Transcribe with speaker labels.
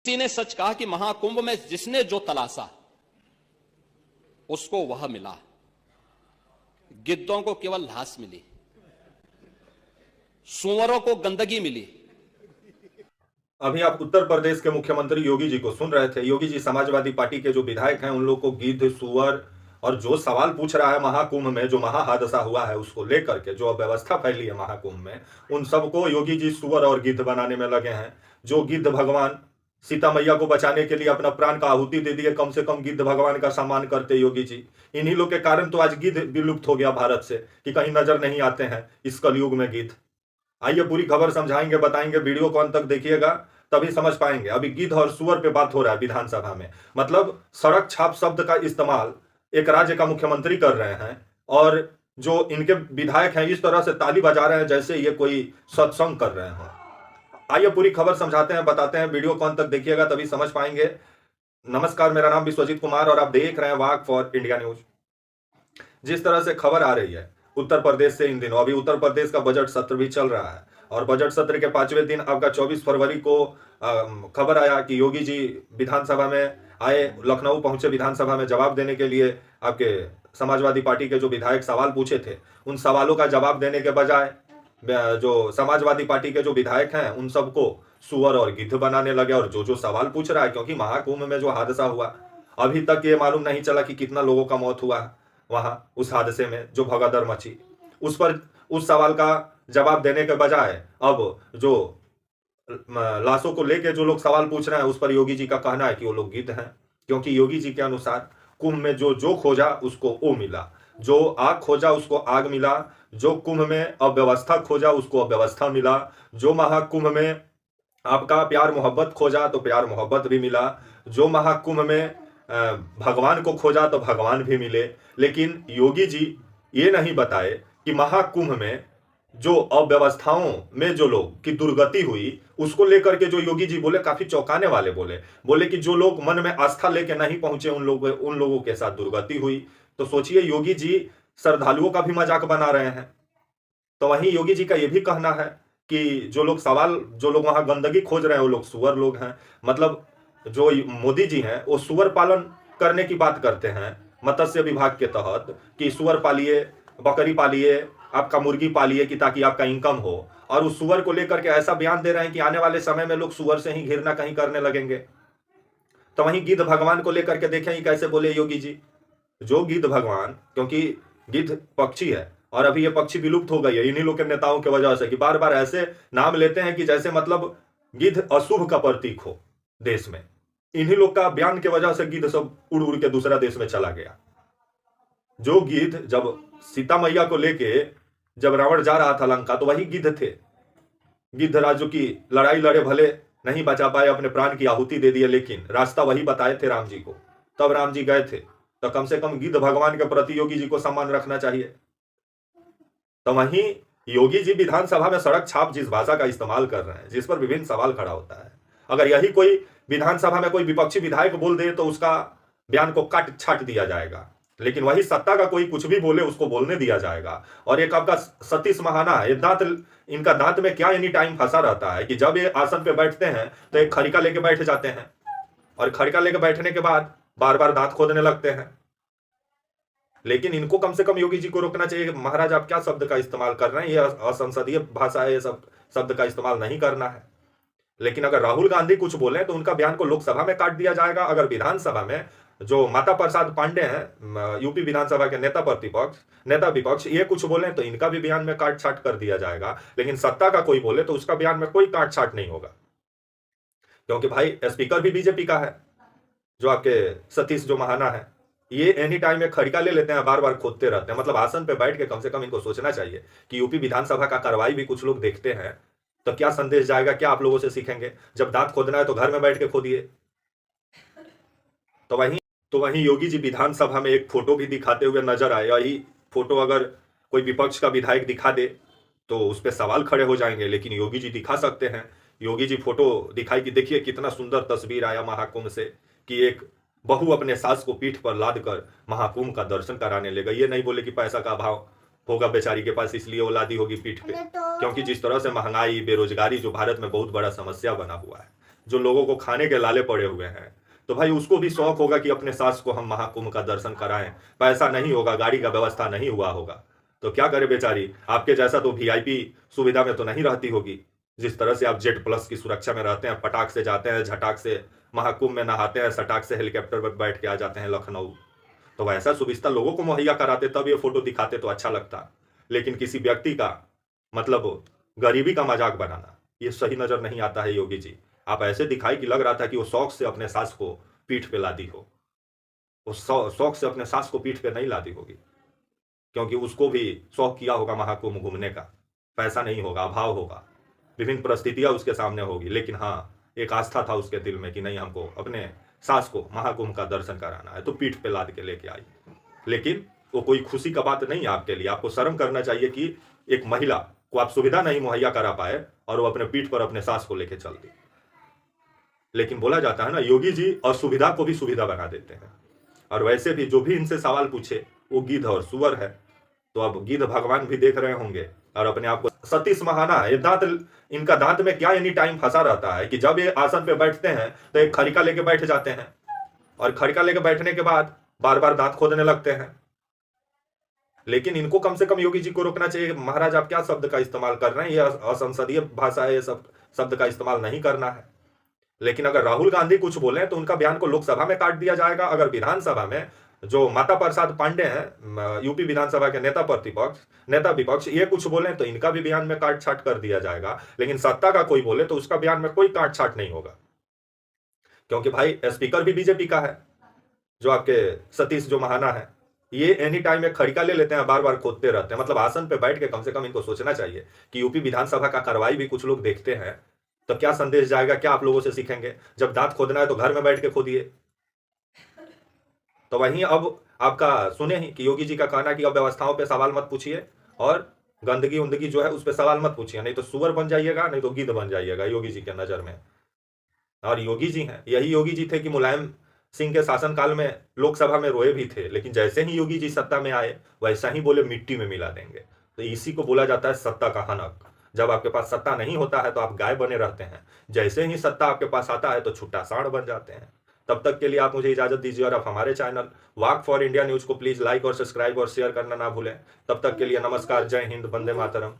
Speaker 1: किसी ने सच कहा कि महाकुंभ में जिसने जो तलाशा उसको वह मिला, गिद्धों को केवल लाश मिली, सुअरों को गंदगी मिली।
Speaker 2: अभी आप उत्तर प्रदेश के मुख्यमंत्री योगी जी को सुन रहे थे। योगी जी समाजवादी पार्टी के जो विधायक हैं उन लोग को गिद्ध, सुअर और जो सवाल पूछ रहा है महाकुंभ में जो महाहादसा हुआ है उसको लेकर के, जो अव्यवस्था फैली है महाकुंभ में, उन सबको योगी जी सुअर और गिद्ध बनाने में लगे हैं। जो गिद्ध भगवान सीता मैया को बचाने के लिए अपना प्राण का आहुति दे दिए, कम से कम गिद्ध भगवान का सम्मान करते योगी जी। इन्हीं लोग के कारण तो आज गिद्ध विलुप्त हो गया भारत से, कि कहीं नजर नहीं आते हैं इस कलयुग में गिद्ध। आइए पूरी खबर समझाएंगे, बताएंगे, वीडियो को अंत तक देखिएगा तभी समझ पाएंगे। अभी गिद्ध और सुअर पे बात हो रहा है विधानसभा में। मतलब सड़क छाप शब्द का इस्तेमाल एक राज्य का मुख्यमंत्री कर रहे हैं और जो इनके विधायक हैं इस तरह से ताली बजा रहे हैं जैसे ये कोई सत्संग कर रहे हो। आइए पूरी खबर समझाते हैं, बताते हैं, वीडियो को अंत तक देखिएगा तभी समझ पाएंगे। नमस्कार, मेरा नाम विश्वजीत कुमार और आप देख रहे हैं वाक फॉर इंडिया न्यूज। जिस तरह से खबर आ रही है उत्तर प्रदेश से इन दिनों, अभी उत्तर प्रदेश का बजट सत्र भी चल रहा है और बजट सत्र के 5वें दिन आपका 24 फरवरी को खबर आया कि योगी जी विधानसभा में आए, लखनऊ पहुंचे विधानसभा में जवाब देने के लिए। आपके समाजवादी पार्टी के जो विधायक सवाल पूछे थे उन सवालों का जवाब देने के बजाय जो समाजवादी पार्टी के जो विधायक हैं उन सबको सुअर और गिद्ध बनाने लगे। और जो जो सवाल पूछ रहा है, क्योंकि महाकुंभ में जो हादसा हुआ अभी तक ये मालूम नहीं चला कि कितना लोगों का मौत हुआ वहां उस हादसे में जो भगदड़ मची, उस पर उस सवाल का जवाब देने के बजाय अब जो लाशों को लेके जो लोग सवाल पूछ रहे हैं उस पर योगी जी का कहना है कि वो लोग गिद्ध हैं। क्योंकि योगी जी के अनुसार कुंभ में जो जो खोजा उसको वो मिला, जो आग खोजा उसको आग मिला, जो कुंभ में अव्यवस्था खोजा उसको अव्यवस्था मिला, जो महाकुंभ में आपका प्यार मोहब्बत खोजा तो प्यार मोहब्बत भी मिला, जो महाकुंभ में भगवान को खोजा तो भगवान भी मिले। लेकिन योगी जी ये नहीं बताए कि महाकुंभ में जो अव्यवस्थाओं में जो लोग की दुर्गति हुई उसको लेकर के जो योगी जी बोले काफी चौंकाने वाले बोले कि जो लोग मन में आस्था लेके नहीं पहुंचे उन लोगों के साथ दुर्गति हुई। तो सोचिए योगी जी श्रद्धालुओं का भी मजाक बना रहे हैं। तो वहीं योगी जी का यह भी कहना है कि जो लोग वहां गंदगी खोज रहे हैं वो लोग सुअर लोग हैं। मतलब जो मोदी जी हैं वो सुअर पालन करने की बात करते हैं मत्स्य विभाग के तहत कि सुअर पालिए, बकरी पालिए, आपका मुर्गी पालिए कि ताकि आपका इनकम हो। और उस सुअर को लेकर के ऐसा बयान दे रहे हैं कि आने वाले समय में लोग सुअर से ही घिरना कहीं करने लगेंगे। तो वहीं गिद्ध भगवान को लेकर के देखें ही कैसे बोले योगी जी। जो गिद्ध भगवान, क्योंकि गिद्ध पक्षी है और अभी ये पक्षी विलुप्त हो गई है इन्हीं लोग के नेताओं की वजह से, कि बार बार ऐसे नाम लेते हैं कि जैसे मतलब गिद्ध अशुभ का प्रतीक हो देश में। इन्हीं लोग का बयान की वजह से गिद्ध सब उड़ उड़ के दूसरा देश में चला गया। जो गिद्ध जब सीता मैया को लेके जब रावण जा रहा था लंका तो वही गिद्ध थे। गिद्ध राजू की लड़ाई लड़े, भले नहीं बचा पाए, अपने प्राण की आहुति दे दिए, लेकिन रास्ता वही बताए थे राम जी को, तब राम जी गए थे। तो कम से कम गिद्ध भगवान के प्रति योगी जी को सम्मान रखना चाहिए। तो वहीं योगी जी विधानसभा में सड़क छाप जिस भाषा का इस्तेमाल कर रहे हैं, जिस पर विभिन्न सवाल खड़ा होता है, अगर यही कोई विधानसभा में कोई विपक्षी विधायक बोल दे तो उसका बयान को काट छाट दिया जाएगा। लेकिन वही सत्ता का कोई कुछ भी बोले उसको बोलने दिया जाएगा। और एक आपका सतीश महाना है, इनका दांत में क्या एनी टाइम फंसा रहता है कि जब ये आसन पे बैठते हैं तो एक खड़िका लेके बैठ जाते हैं और खड़िका लेके बैठने के बाद बार बार दांत खोदने लगते हैं। लेकिन इनको कम से कम योगी जी को रोकना चाहिए। महाराज आप क्या शब्द का इस्तेमाल कर रहे हैं, ये असंसदीय भाषा है, ये सब शब्द का इस्तेमाल नहीं करना है। लेकिन अगर राहुल गांधी कुछ बोले तो उनका बयान को लोकसभा में काट दिया जाएगा। अगर विधानसभा में जो माता प्रसाद पांडे हैं, यूपी विधानसभा के नेता विपक्ष, ये कुछ बोले तो इनका भी बयान में काट छाट कर दिया जाएगा। लेकिन सत्ता का कोई बोले तो उसका बयान में कोई काट छाट नहीं होगा, क्योंकि भाई स्पीकर भी बीजेपी का है। जो आपके सतीश जो महाना है ये एनी टाइम एक खड़िका ले लेते हैं, बार बार खोदते रहते हैं। मतलब आसन पे बैठ के कम से कम इनको सोचना चाहिए कि यूपी विधानसभा का कार्रवाई भी कुछ लोग देखते हैं तो क्या संदेश जाएगा, क्या आप लोगों से सीखेंगे। जब दांत खोदना है तो घर में बैठ के खोदिए। तो वहीं योगी जी विधानसभा में एक फोटो भी दिखाते हुए नजर आए। यही फोटो अगर कोई विपक्ष का विधायक दिखा दे तो उस पर सवाल खड़े हो जाएंगे, लेकिन योगी जी दिखा सकते हैं। योगी जी फोटो दिखाई कि देखिए कितना सुंदर तस्वीर आया महाकुंभ से, कि एक बहू अपने सास को पीठ पर लाद कर महाकुंभ का दर्शन कराने ले गई। ये नहीं बोले कि पैसा का अभाव होगा बेचारी के पास इसलिए वो लादी होगी पीठ पे, क्योंकि जिस तरह से महंगाई, बेरोजगारी जो भारत में बहुत बड़ा समस्या बना हुआ है, जो लोगों को खाने के लाले पड़े हुए हैं, तो भाई उसको भी शौक होगा कि अपने सास को हम महाकुंभ का दर्शन कराएं। पैसा नहीं होगा, गाड़ी का व्यवस्था नहीं हुआ होगा, तो क्या करे बेचारी। आपके जैसा तो वीआईपी सुविधा में तो नहीं रहती होगी। जिस तरह से आप जेट प्लस की सुरक्षा में रहते हैं, पटाख से जाते हैं, झटाक से महाकुंभ में नहाते हैं, सटाक से हेलीकॉप्टर पर बैठ के आ जाते हैं लखनऊ, तो वैसा सुविधा लोगों को मुहैया कराते तब ये फोटो दिखाते तो अच्छा लगता। लेकिन किसी व्यक्ति का मतलब गरीबी का मजाक बनाना, ये सही नजर नहीं आता है योगी जी। आप ऐसे दिखाई कि लग रहा था कि वो शौक से अपने सास को पीठ पे लादी हो। वो शौक से अपने सास को पीठ पे नहीं लादी होगी, क्योंकि उसको भी शौक किया होगा महाकुंभ घूमने का। पैसा नहीं होगा, अभाव होगा, विभिन्न परिस्थितियां उसके सामने होगी, लेकिन हाँ, एक आस्था था उसके दिल में कि नहीं, हमको अपने सास को महाकुंभ का दर्शन कराना है, तो पीठ पे लाद के लेके आई। लेकिन वो कोई खुशी का बात नहीं है आपके लिए। आपको शर्म करना चाहिए कि एक महिला को आप सुविधा नहीं मुहैया करा पाए और वो अपने पीठ पर अपने सास को लेके चल दी। लेकिन बोला जाता है ना, योगी जी असुविधा को भी सुविधा बना देते हैं। और वैसे भी जो भी इनसे सवाल पूछे वो गिद्ध और सुअर है, तो अब गिद्ध भगवान भी देख रहे होंगे और अपने आप को सतीश महाना है। दांत, इनका दांत में क्या एनी टाइम फंसा रहता है कि जब ये आसन पे बैठते हैं तो एक खरिका लेके बैठ जाते हैं, और खरिका लेके बैठने के बाद बार बार दांत खोदने लगते हैं। लेकिन इनको कम से कम योगी जी को रोकना चाहिए। महाराज, आप क्या शब्द का इस्तेमाल कर रहे हैं, ये असंसदीय भाषा है, ये सब शब्द का इस्तेमाल नहीं करना है। लेकिन अगर राहुल गांधी कुछ बोले तो उनका बयान को लोकसभा में काट दिया जाएगा। अगर विधानसभा में जो माता प्रसाद पांडे हैं, यूपी विधानसभा के नेता विपक्ष, ये कुछ बोले तो इनका भी बयान में काट छाट कर दिया जाएगा। लेकिन सत्ता का कोई बोले तो उसका बयान में कोई काट छाट नहीं होगा, क्योंकि भाई स्पीकर भी बीजेपी का है, जो आपके सतीश जो महाना है। ये एनी टाइम एक खड़िका ले लेते हैं, बार बार खोदते रहते हैं। मतलब आसन पे बैठ के कम से कम इनको सोचना चाहिए कि यूपी विधानसभा का कार्रवाई भी कुछ लोग देखते हैं, तो क्या संदेश जाएगा, क्या आप लोगों से सीखेंगे। जब दांत खोदना है तो घर में बैठ के खोदिए। तो वहीं अब आपका सुने ही कि योगी जी का कहना कि अब व्यवस्थाओं पे सवाल मत पूछिए और गंदगी उंदगी जो है उस पर सवाल मत पूछिए, नहीं तो सुअर बन जाइएगा, नहीं तो गिद्ध बन जाइएगा योगी जी के नजर में। और योगी जी हैं, यही योगी जी थे कि मुलायम सिंह के शासनकाल में लोकसभा में रोए भी थे, लेकिन जैसे ही योगी जी सत्ता में आए वैसा ही बोले मिट्टी में मिला देंगे। तो इसी को बोला जाता है सत्ता का हनक। जब आपके पास सत्ता नहीं होता है तो आप गाय बने रहते हैं, जैसे ही सत्ता आपके पास आता है तो छुट्टा सांड बन जाते हैं। तब तक के लिए आप मुझे इजाजत दीजिए और आप हमारे channel walk for India news को प्लीज लाइक और सब्सक्राइब और शेयर करना ना भूलें। तब तक के लिए नमस्कार, जय हिंद, वंदे मातरम।